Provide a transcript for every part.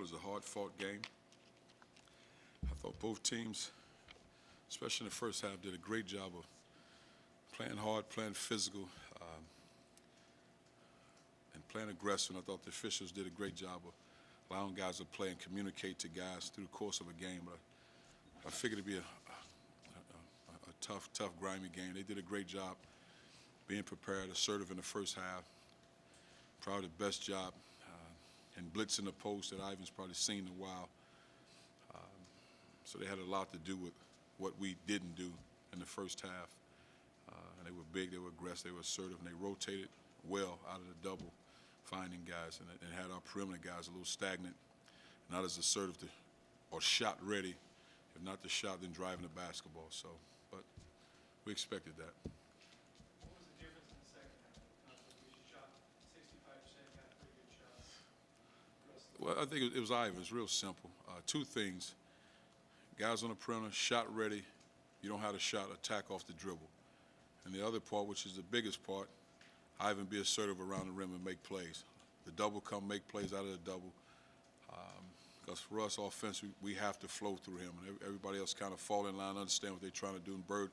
it was a hard-fought game. I thought both teams, especially in the first half, did a great job of playing hard, playing physical, and playing aggressive. And I thought the officials did a great job of allowing guys to play and communicate to guys through the course of a game. But I figured it'd be a tough, grimy game. They did a great job being prepared, assertive in the first half. Probably the best job in blitzing the post that Ivan's probably seen in a while. So they had a lot to do with what we didn't do in the first half. And they were big, they were aggressive, they were assertive, and they rotated well out of the double, finding guys, and had our perimeter guys a little stagnant, not as assertive or shot ready. If not the shot, then driving the basketball. So, but we expected that. What was the difference in the second half? You shot 65%, got pretty good shots. Well, I think it was Ivan. It's real simple. Two things. Guys on the perimeter, shot ready. You don't have a shot, attack off the dribble. And the other part, which is the biggest part, Ivan be assertive around the rim and make plays. The double come, make plays out of the double. Because for us, offensively, we have to flow through him. And everybody else kind of fall in line, understand what they're trying to do. And Bird,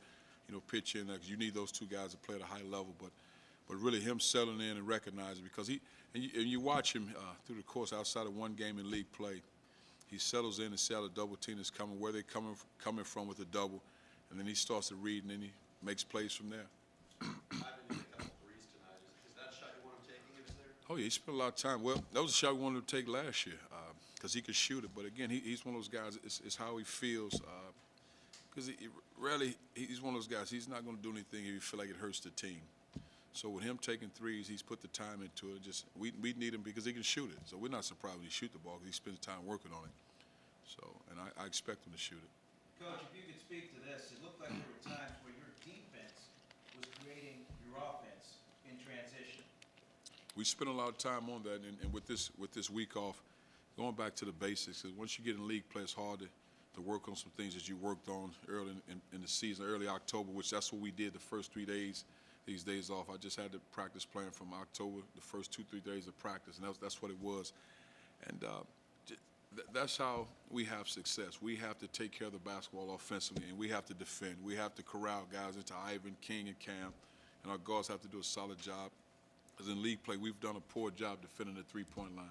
pitch in there, because you need those two guys to play at a high level. But really him settling in and recognizing, because you watch him through the course outside of one game in league play, he settles in and see how the double team is coming, where they're coming from with the double, and then he starts to read, and then he makes plays from there. Ivan hit a couple threes tonight. Is that shot you want him taking if it's there? Oh, yeah, he spent a lot of time. Well, that was a shot we wanted him to take last year because he could shoot it. But, again, he's one of those guys, it's how he feels because he's one of those guys, he's not going to do anything if he feel like it hurts the team. So with him taking threes, he's put the time into it. Just we need him because he can shoot it. So we're not surprised when he shoot the ball because he spends time working on it. So, and I expect him to shoot it. Coach, if you could speak to this, it looked like there were times where your defense was creating your offense in transition. We spent a lot of time on that, and with this week off, going back to the basics. Because once you get in league play, it's hard to work on some things that you worked on early in the season, early October, which that's what we did the first 3 days. These days off, I just had to practice playing from October, the first 2-3 days of practice, and that's what it was. And that's how we have success. We have to take care of the basketball offensively, and we have to defend. We have to corral guys into Ivan, King, and Cam, and our guards have to do a solid job. Because in league play, we've done a poor job defending the three-point line.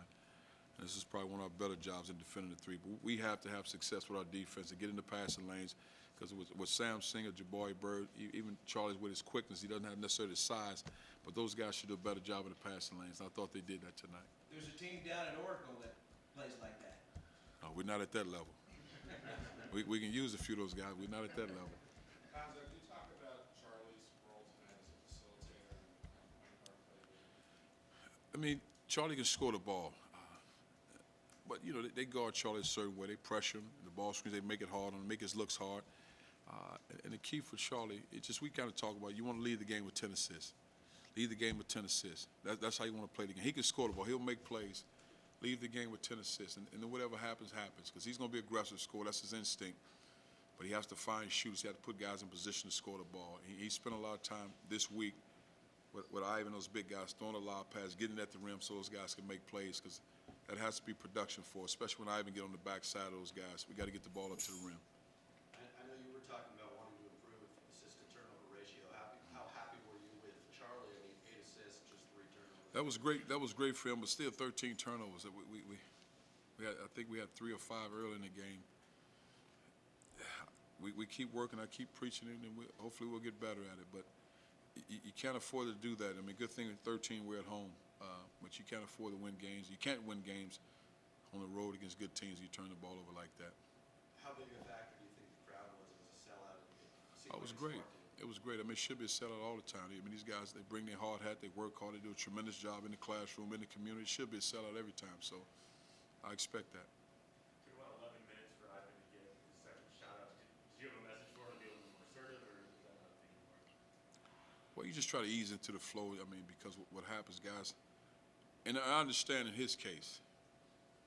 And this is probably one of our better jobs in defending the three. But we have to have success with our defense and get in the passing lanes. Because with Sam Singer, Jabari Bird, even Charlie's with his quickness, he doesn't have necessarily the size, but those guys should do a better job in the passing lanes. I thought they did that tonight. There's a team down at Oracle that plays like that. No, we're not at that level. we can use a few of those guys. We're not at that level. Cuonzo, can you talk about Charlie's role tonight as a facilitator and point guard play? I mean, Charlie can score the ball. But, they guard Charlie a certain way. They pressure him. The ball screens, they make it hard on him, make his looks hard. And the key for Charlie, it's just we kind of talk about you want to lead the game with 10 assists. Lead the game with 10 assists. That's how you want to play the game. He can score the ball. He'll make plays. Leave the game with 10 assists. And then whatever happens, happens. Because he's going to be aggressive score. That's his instinct. But he has to find shooters. He has to put guys in position to score the ball. He spent a lot of time this week with Ivan, those big guys, throwing a lot of passes, getting at the rim so those guys can make plays. Because that has to be production for us, especially when Ivan get on the backside of those guys. We got to get the ball up to the rim. I know you were talking about wanting to improve assist to turnover ratio. How happy were you with Charlie? I mean, 8 assists, just 3 turnovers. That was great. That was great for him, but still 13 turnovers. We had, I think we had 3 or 5 early in the game. We keep working. I keep preaching it, and hopefully we'll get better at it. But you can't afford to do that. I mean, good thing in 13 we're at home, but you can't afford to win games. You can't win games on the road against good teams. You turn the ball over like that. How big a factor do you think the crowd was as a sellout? It was great. It was great. I mean, it should be a sellout all the time. I mean, these guys, they bring their hard hat, they work hard, they do a tremendous job in the classroom, in the community. It should be a sellout every time. So I expect that. Took about 11 minutes for Ivan to get his second shot up. Did you have a message for him to be a little more assertive, or is that not a thing anymore? Well, you just try to ease into the flow. I mean, because what happens, guys, and I understand in his case,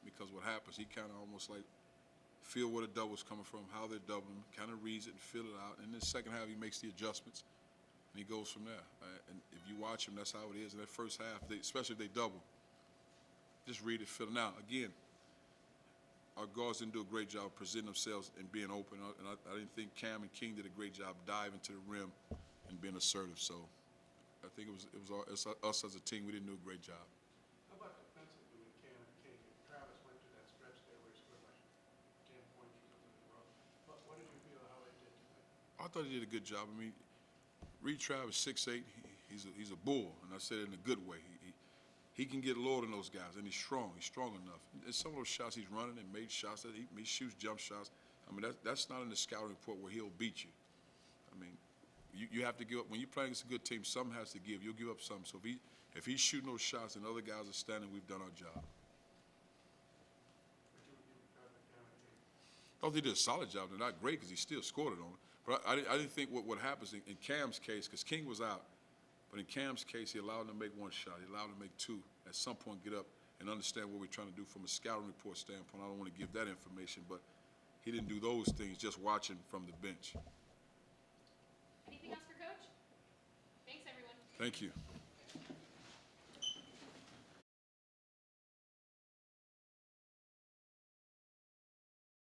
because what happens, he kind of almost like feel where the double's coming from, how they're doubling, kind of reads it and fill it out. And in the second half, he makes the adjustments, and he goes from there. And if you watch him, that's how it is. In that first half, especially if they double, just read it, fill it. Now, again, our guards didn't do a great job of presenting themselves and being open. And I didn't think Cam and King did a great job diving to the rim and being assertive. So I think it's us as a team. We didn't do a great job. How about defensively with Cam and King? And Travis went through that stretch there where he scored like 10 points or something in a row. What did you feel how they did tonight? I thought he did a good job. I mean, Reed Travis, 6'8", he's a bull, and I said it in a good way. He can get lower than those guys, and he's strong. He's strong enough. And some of those shots he's running and made shots that he shoots jump shots. I mean, that's not in the scouting report where he'll beat you. I mean, you have to give up when you're playing against a good team. Something has to give. You'll give up something. So if he's shooting those shots and other guys are standing, we've done our job. But you proud of Cam and King? I thought they did a solid job. They're not great because he still scored it on it. But I didn't think what happens in Cam's case, because King was out. But in Cam's case, he allowed him to make one shot. He allowed him to make two. At some point, get up and understand what we're trying to do from a scouting report standpoint. I don't want to give that information, but he didn't do those things just watching from the bench. Anything else for Coach? Thanks, everyone. Thank you.